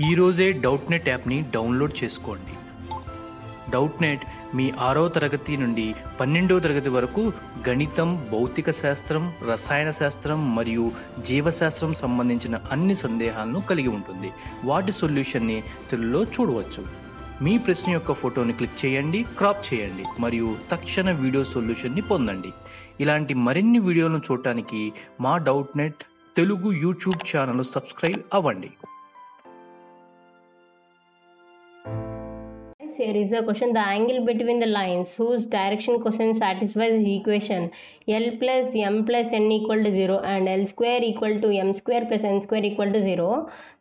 ఈరోజే డౌట్నెట్ యాప్ని డౌన్లోడ్ చేసుకోండి. డౌట్నెట్ మీ 6వ తరగతి నుండి 12వ తరగతి వరకు గణితం, భౌతిక శాస్త్రం, రసాయన శాస్త్రం మరియు జీవశాస్త్రం సంబంధించిన అన్ని సందేహాలను కలిగి ఉంటుంది. వాటి సొల్యూషన్ని తెలుగులో చూడవచ్చు. మీ ప్రశ్న యొక్క ఫోటోని క్లిక్ చేయండి, క్రాప్ చేయండి మరియు తక్షణ వీడియో సొల్యూషన్ని పొందండి. ఇలాంటి మరిన్ని వీడియోలను చూడటానికి మా Doubtnut Telugu YouTube channel subscribe అవ్వండి. Here is a question: the angle between the lines whose direction cosine satisfies the equation L plus M plus N equal to 0 and L square equal to M square plus N square equal to 0.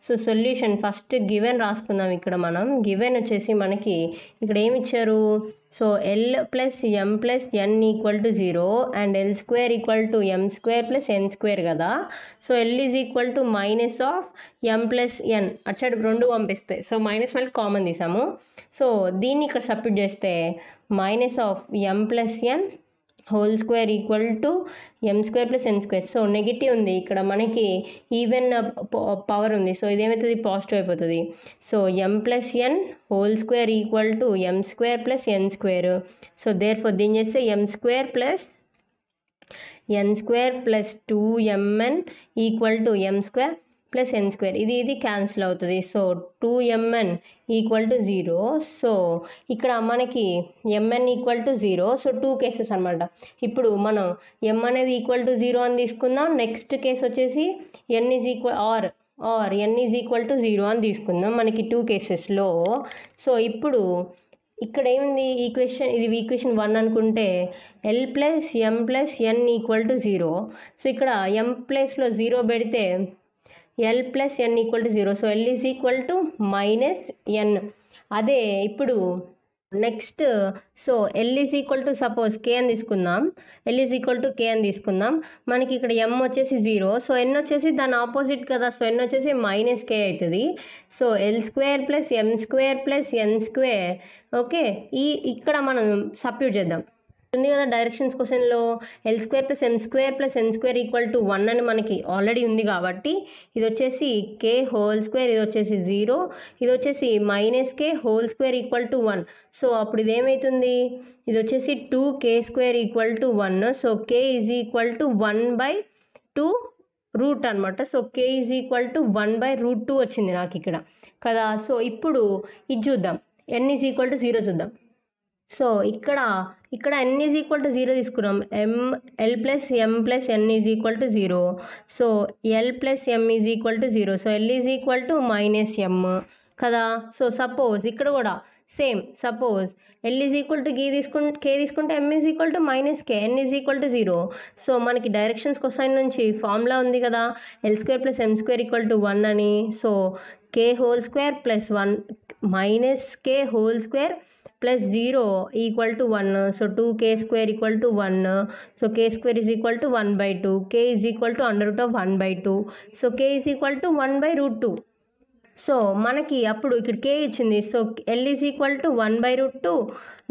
So solution first given రాసుకుందాం. ఇక్కడ మనం given వచ్చేసి మనకి ఇక్కడ ఏమి ఇచ్చారు? So L plus M plus N equal to 0 and L square equal to M square plus N square కదా. So L is equal to minus of M plus N, అటు సైడ్ రెండు పంపిస్తాయి. సో మైనస్ మళ్ళీ common తీసాము. So దీన్ని ఇక్కడ substitute చేస్తే minus of M plus N whole square equal to M square plus N square. So negative ఉంది, ఇక్కడ మనకి ఈవెన్ పవర్ ఉంది. సో ఇదేమవుతుంది? పాజిటివ్ అయిపోతుంది. So M plus N whole square equal to M square plus N square. So therefore దీన్ని చేస్తే M square plus N square plus 2mn equal to M square plus N square. ఇది cancel అవుతుంది. So 2mn equal to 0. So ఇక్కడ మనకి mn equal to 0. So 2 cases అనమాట. ఇప్పుడు మనం m అనేది ఈక్వల్ టు 0 అని తీసుకుందాం. నెక్స్ట్ కేసు వచ్చేసి n is equal or n is equal to 0 అని తీసుకుందాం మనకి 2 కేసెస్లో. సో ఇప్పుడు ఇక్కడ ఏముంది ఈక్వేషన్? ఇది ఈక్వేషన్ 1 అనుకుంటే L plus M plus N equal to 0. So ఇక్కడ M ప్లస్లో 0 పెడితే L plus N equal to 0. So L is equal to minus N. అదే ఇప్పుడు next so L is equal to suppose K అని తీసుకుందాం. L is equal to K అని తీసుకుందాం. మనకి ఇక్కడ M వచ్చేసి 0. సో N వచ్చేసి దాని ఆపోజిట్ కదా. సో N వచ్చేసి మైనస్ K అవుతుంది. So L square plus M square plus N square. Okay, ఇక్కడ మనం సబ్స్టిట్యూట్ చేద్దాం. ఉంది కదా డైరెక్షన్స్ క్వశ్చన్లో L square plus M square plus N square equal to 1 అని మనకి ఆల్రెడీ ఉంది కాబట్టి ఇది వచ్చేసి K హోల్ స్క్వేర్, ఇది వచ్చేసి 0, ఇది వచ్చేసి minus K whole square equal to 1. So అప్పుడు ఇది ఏమవుతుంది? ఇది వచ్చేసి 2K square equal to 1. So K is equal to 1/2 root అనమాట. So K is equal to 1/√2 వచ్చింది నాకు ఇక్కడ కదా. సో ఇప్పుడు ఇది చూద్దాం, N ఈజ్ ఈక్వల్ టు 0 చూద్దాం. సో ఇక్కడ N ఈజ్ ఈక్వల్ టు 0 తీసుకున్నాం. L plus M plus N is equal to 0. So L plus M is equal to 0. So L is equal to minus M కదా. So suppose ఇక్కడ కూడా same, suppose L is equal to K తీసుకుంటే M is equal to minus K, N is equal to 0. So మనకి directions cosine నుంచి formula ఉంది కదా, L square plus M square equal to 1 అని. So K whole square plus 1 minus K whole square plus 0 equal to 1. So 2K square equal to 1. So K square is equal to 1/2. K is equal to √1/2. So K is equal to 1/√2. So మనకి అప్పుడు ఇక్కడ K ఇచ్చింది. So L is equal to 1/√2.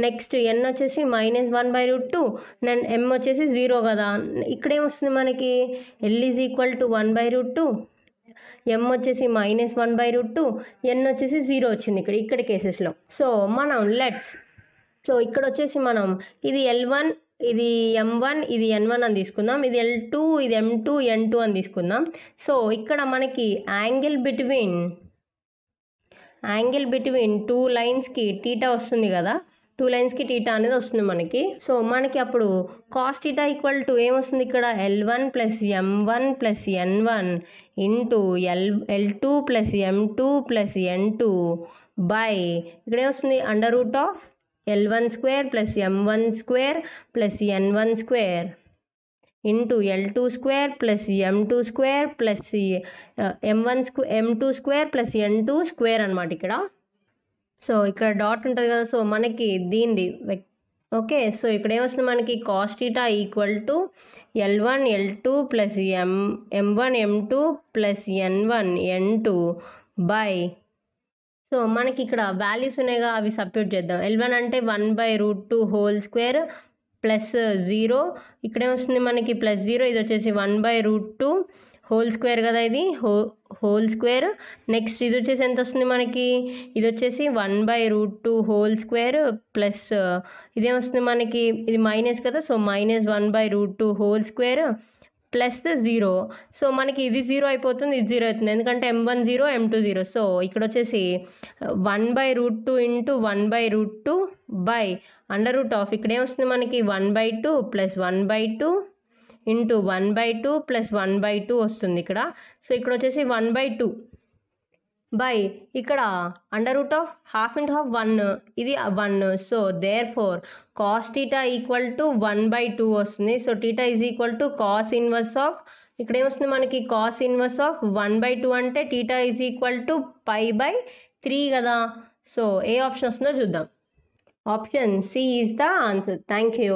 Next N వచ్చేసి minus 1/√2. నేను M వచ్చేసి 0 కదా. ఇక్కడ ఏమొస్తుంది మనకి? L is equal to 1/√2, M వచ్చేసి మైనస్ 1/√2, N వచ్చేసి 0 వచ్చింది ఇక్కడ కేసెస్లో. సో మనం సో ఇక్కడ వచ్చేసి మనం ఇది L1, ఇది M1, ఇది N1 అని తీసుకుందాం. ఇది L2, ఇది M2, N2 అని తీసుకుందాం. సో ఇక్కడ మనకి యాంగిల్ బిట్వీన్ 2 లైన్స్కి టీటా వస్తుంది కదా. 2 లైన్స్కి టీటా అనేది వస్తుంది మనకి. సో మనకి అప్పుడు కాస్ టీటా ఈక్వల్ టు ఏమొస్తుంది? ఇక్కడ L1 plus M1 plus N1 into L2 plus M2 plus N2 by ఇక్కడ ఏమొస్తుంది? √Of L1 square plus M1 square plus N1 square into L2 square plus M2 square plus M2 square plus N2 square అనమాట ఇక్కడ. So ఇక్కడ dot ఉంటుంది కదా. So మనకి దీనిది okay. So ఇక్కడ ఏమొస్తుంది మనకి? Cos theta equal to L1 L2 plus M1 M2 plus N1 N2 by. So మనకి ఇక్కడ వాల్యూస్ ఉన్నాయిగా, అవి సబ్స్టిట్యూట్ చేద్దాం. L1 అంటే 1/√2 హోల్ స్క్వేర్ ప్లస్ 0, ఇక్కడేమొస్తుంది మనకి ప్లస్ 0, ఇది వచ్చేసి 1/√2 హోల్ స్క్వేర్ కదా ఇది హోల్ స్క్వేర్. నెక్స్ట్ ఇది వచ్చేసి ఎంత వస్తుంది మనకి, ఇది వచ్చేసి 1/√2 హోల్ స్క్వేర్ ప్లస్ ఇదేమొస్తుంది మనకి, ఇది మైనస్ కదా, so minus 1/√2 whole square plus 0. So మనకి ఇది 0 అయిపోతుంది, ఇది 0 అవుతుంది, ఎందుకంటే m1 0 m2 0. సో ఇక్కడ వచ్చేసి 1/√2 ఇంటూ 1/√2 బై √ ఇక్కడ ఏమొస్తుంది మనకి 1/2 ప్లస్ 1/2 ఇంటూ 1/2 ప్లస్ 1/2 వస్తుంది ఇక్కడ. సో ఇక్కడ వచ్చేసి 1/2 బై ఇక్కడ √12 ఇంటూ హాఫ్ 1, ఇది 1. So therefore cos theta equal to 1/2 వస్తుంది. So theta is equal to cos inverse of, ఇక్కడ ఏమొస్తుంది మనకి కాస్ ఇన్వర్స్ ఆఫ్ 1/2 అంటే టీటా ఈజ్ ఈక్వల్ టు π/3 కదా. సో ఏ ఆప్షన్ వస్తుందో చూద్దాం. Option C is the answer. Thank you.